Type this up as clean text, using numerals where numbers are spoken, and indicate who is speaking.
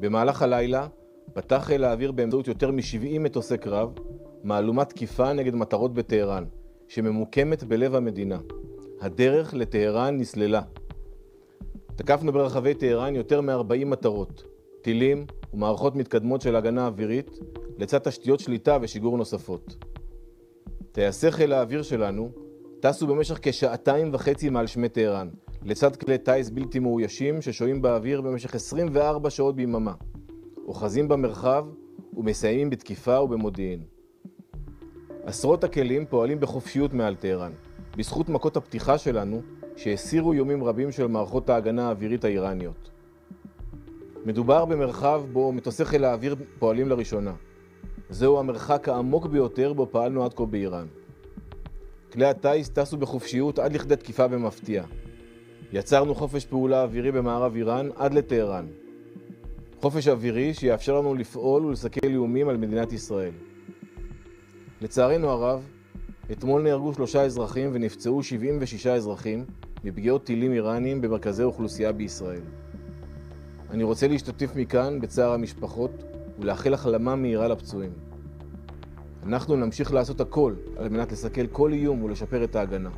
Speaker 1: במהלך הלילה פתח חיל האוויר באמצעות יותר מ-70 מטוסי קרב מהלומת תקיפה נגד מטרות בטהרן, שממוקמת בלב המדינה. הדרך לטהרן נסללה. תקפנו ברחבי טהרן יותר מ-40 מטרות, טילים ומערכות מתקדמות של הגנה אווירית, לצד תשתיות שליטה ושיגור נוספות. טייסי חיל האוויר שלנו טסו במשך כשעתיים וחצי מעל שמי טהרן, לצד כלי טייס בלתי מאוישים ששוהים באוויר במשך 24 שעות ביממה, אוחזים במרחב ומסיימים בתקיפה ובמודיעין. עשרות הכלים פועלים בחופשיות מעל טהרן, בזכות מכות הפתיחה שלנו שהסירו יומים רבים של מערכות ההגנה האווירית האיראניות. מדובר במרחב בו מטוסי חיל האוויר פועלים לראשונה. זהו המרחק העמוק ביותר בו פעלנו עד כה באיראן. כלי הטייס טסו בחופשיות עד לכדי תקיפה במפתיע. יצרנו חופש פעולה אווירי במערב איראן עד לטהרן. חופש אווירי שיאפשר לנו לפעול ולסכל איומים על מדינת ישראל. לצערנו הרב, אתמול נהרגו 3 אזרחים ונפצעו 76 אזרחים מפגיעות טילים איראניים במרכזי אוכלוסייה בישראל. אני רוצה להשתתף מכאן בצער המשפחות ולאחל החלמה מהירה לפצועים. אנחנו נמשיך לעשות הכל על מנת לסכל כל איום ולשפר את ההגנה.